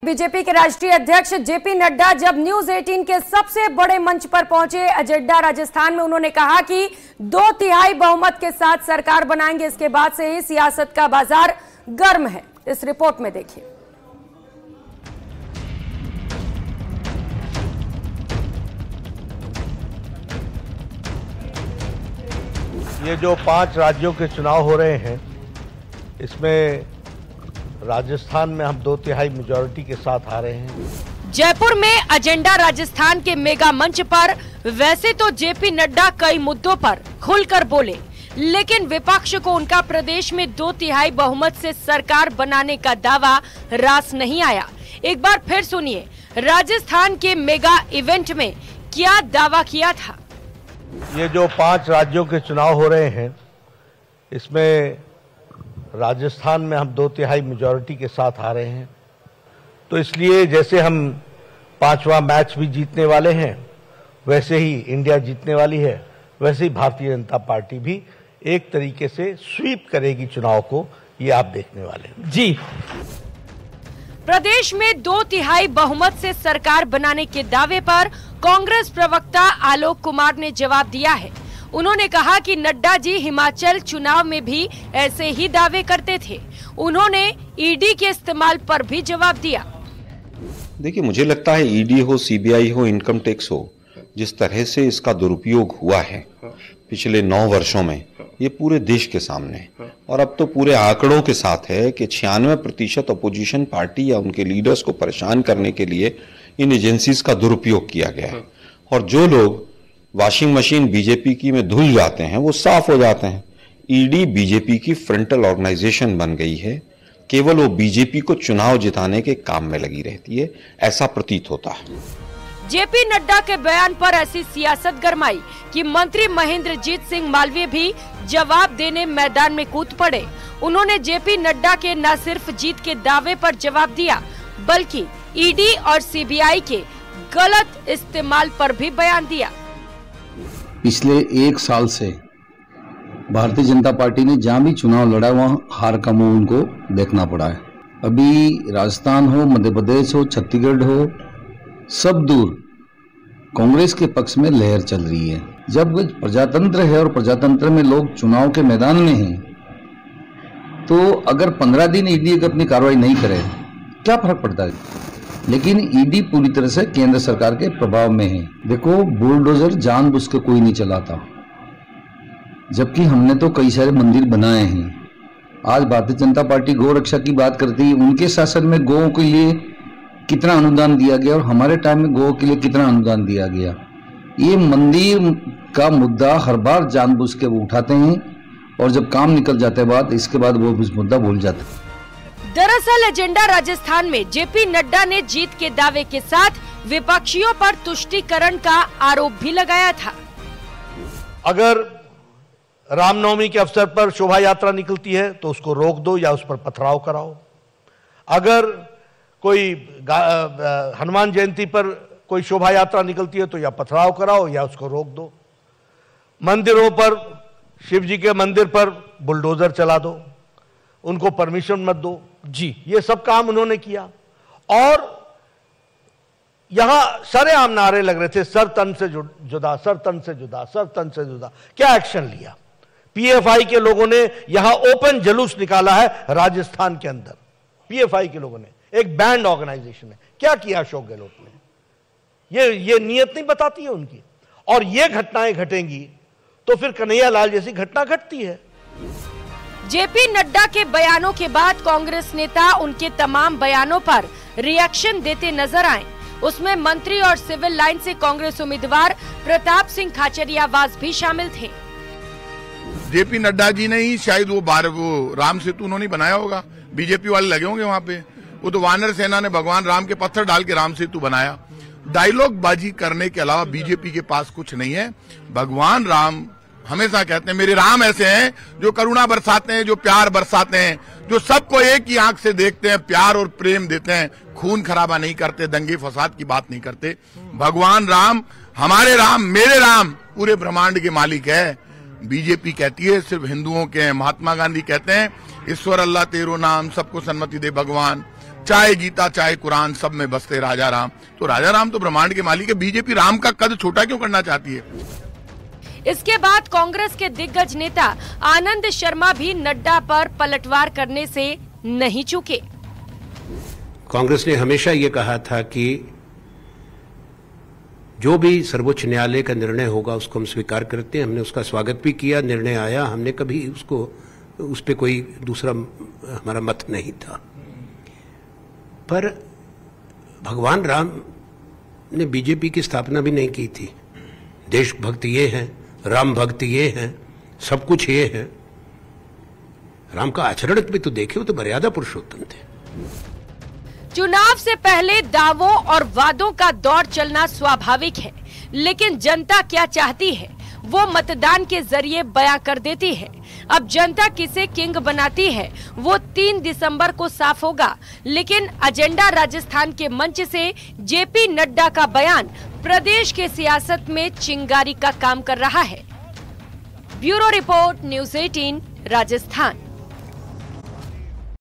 BJP के राष्ट्रीय अध्यक्ष जेपी नड्डा जब न्यूज 18 के सबसे बड़े मंच पर पहुंचे अजेंडा राजस्थान में, उन्होंने कहा कि 2/3 बहुमत के साथ सरकार बनाएंगे। इसके बाद से ही सियासत का बाजार गर्म है। इस रिपोर्ट में देखिए। ये जो 5 राज्यों के चुनाव हो रहे हैं, इसमें राजस्थान में हम 2/3 मेजॉरिटी के साथ आ रहे हैं। जयपुर में अजेंडा राजस्थान के मेगा मंच पर वैसे तो जेपी नड्डा कई मुद्दों पर खुलकर बोले, लेकिन विपक्ष को उनका प्रदेश में 2/3 बहुमत से सरकार बनाने का दावा रास नहीं आया। एक बार फिर सुनिए राजस्थान के मेगा इवेंट में क्या दावा किया था। ये जो 5 राज्यों के चुनाव हो रहे हैं, इसमें राजस्थान में हम 2/3 मेजॉरिटी के साथ आ रहे हैं। तो इसलिए जैसे हम 5वां मैच भी जीतने वाले हैं, वैसे ही इंडिया जीतने वाली है, वैसे ही भारतीय जनता पार्टी भी एक तरीके से स्वीप करेगी चुनाव को। ये आप देखने वाले हैं। जी, प्रदेश में 2/3 बहुमत से सरकार बनाने के दावे पर कांग्रेस प्रवक्ता आलोक कुमार ने जवाब दिया है। उन्होंने कहा कि नड्डा जी हिमाचल चुनाव में भी ऐसे ही दावे करते थे। उन्होंने ईडी के इस्तेमाल पर भी जवाब दिया। देखिए, मुझे लगता है ईडी हो, सीबीआई हो, इनकम टैक्स हो, जिस तरह से इसका दुरुपयोग हुआ है पिछले 9 वर्षों में, ये पूरे देश के सामने और अब तो पूरे आंकड़ों के साथ है कि 96% अपोजिशन पार्टी या उनके लीडर्स को परेशान करने के लिए इन एजेंसीज का दुरुपयोग किया गया है। और जो लोग वॉशिंग मशीन बीजेपी की में धुल जाते हैं, वो साफ हो जाते हैं। ईडी बीजेपी की फ्रंटल ऑर्गेनाइजेशन बन गई है, केवल वो बीजेपी को चुनाव जिताने के काम में लगी रहती है, ऐसा प्रतीत होता है। जेपी नड्डा के बयान पर ऐसी सियासत गरमाई कि मंत्री महेंद्रजीत सिंह मालवीय भी जवाब देने मैदान में कूद पड़े। उन्होंने जेपी नड्डा के न सिर्फ जीत के दावे पर जवाब दिया, बल्कि ईडी और सीबीआई के गलत इस्तेमाल पर भी बयान दिया। पिछले 1 साल से भारतीय जनता पार्टी ने जहां भी चुनाव लड़ा, वहां हार का मुंह उनको देखना पड़ा है। अभी राजस्थान हो, मध्य प्रदेश हो, छत्तीसगढ़ हो, सब दूर कांग्रेस के पक्ष में लहर चल रही है। जब प्रजातंत्र है और प्रजातंत्र में लोग चुनाव के मैदान में हैं, तो अगर 15 दिन ईडी अपनी कार्रवाई नहीं करे, क्या फर्क पड़ता है। लेकिन ईडी पूरी तरह से केंद्र सरकार के प्रभाव में है। देखो, बुलडोजर जानबूझ के कोई नहीं चलाता, जबकि हमने तो कई सारे मंदिर बनाए हैं। आज भारतीय जनता पार्टी गौ रक्षा की बात करती है, उनके शासन में गौ के लिए कितना अनुदान दिया गया और हमारे टाइम में गौ के लिए कितना अनुदान दिया गया। ये मंदिर का मुद्दा हर बार जानबूझ के वो उठाते हैं और जब काम निकल जाते बाद, इसके बाद वो इस मुद्दा भूल जाते हैं। दरअसल एजेंडा राजस्थान में जेपी नड्डा ने जीत के दावे के साथ विपक्षियों पर तुष्टीकरण का आरोप भी लगाया था। अगर रामनवमी के अवसर पर शोभा यात्रा निकलती है तो उसको रोक दो या उस पर पथराव कराओ। अगर कोई हनुमान जयंती पर कोई शोभा यात्रा निकलती है तो या पथराव कराओ या उसको रोक दो। मंदिरों पर, शिव जी के मंदिर पर बुलडोजर चला दो, उनको परमिशन मत दो। जी, ये सब काम उन्होंने किया। और यहां सरेआम नारे लग रहे थे, सर तन से जुदा, सर तन से जुदा, सर तन से जुदा। क्या एक्शन लिया? पीएफआई के लोगों ने यहां ओपन जुलूस निकाला है राजस्थान के अंदर। पीएफआई के लोगों ने, एक बैंड ऑर्गेनाइजेशन है, क्या किया अशोक गहलोत ने? ये नियत नहीं बताती है उनकी। और ये घटनाएं घटेंगी तो फिर कन्हैया लाल जैसी घटना घटती है। जेपी नड्डा के बयानों के बाद कांग्रेस नेता उनके तमाम बयानों पर रिएक्शन देते नजर आए। उसमें मंत्री और सिविल लाइन से कांग्रेस उम्मीदवार प्रताप सिंह खाचरियावास भी शामिल थे। जेपी नड्डा जी ने ही शायद वो राम सेतु उन्होंने बनाया होगा, बीजेपी वाले लगे होंगे वहां पे। वो तो वानर सेना ने भगवान राम के पत्थर डाल के राम सेतु बनाया। डायलॉग बाजी करने के अलावा बीजेपी के पास कुछ नहीं है। भगवान राम हमेशा कहते हैं, मेरे राम ऐसे हैं जो करुणा बरसाते हैं, जो प्यार बरसाते हैं, जो सबको एक ही आंख से देखते हैं, प्यार और प्रेम देते हैं, खून खराबा नहीं करते, दंगे फसाद की बात नहीं करते। भगवान राम, हमारे राम, मेरे राम पूरे ब्रह्मांड के मालिक है। बीजेपी कहती है सिर्फ हिंदुओं के हैं। महात्मा गांधी कहते हैं, ईश्वर अल्लाह तेरो नाम, सबको सन्मति दे भगवान। चाहे गीता चाहे कुरान सब में बसते राजा राम। तो राजा राम तो ब्रह्मांड के मालिक है, बीजेपी राम का कद छोटा क्यों करना चाहती है? इसके बाद कांग्रेस के दिग्गज नेता आनंद शर्मा भी नड्डा पर पलटवार करने से नहीं चूके। कांग्रेस ने हमेशा ये कहा था कि जो भी सर्वोच्च न्यायालय का निर्णय होगा उसको हम स्वीकार करते हैं। हमने उसका स्वागत भी किया, निर्णय आया, हमने कभी उस पे कोई दूसरा हमारा मत नहीं था। पर भगवान राम ने बीजेपी की स्थापना भी नहीं की थी। देशभक्त ये हैं, राम भक्त ये हैं, सब कुछ ये है। राम का आचरण भी तो देखे, वो तो मर्यादा पुरुषोत्तम थे। चुनाव से पहले दावों और वादों का दौर चलना स्वाभाविक है, लेकिन जनता क्या चाहती है वो मतदान के जरिए बयां कर देती है। अब जनता किसे किंग बनाती है वो 3 दिसंबर को साफ होगा, लेकिन एजेंडा राजस्थान के मंच से जेपी नड्डा का बयान प्रदेश के सियासत में चिंगारी का काम कर रहा है। Bureau report, news 18 Rajasthan.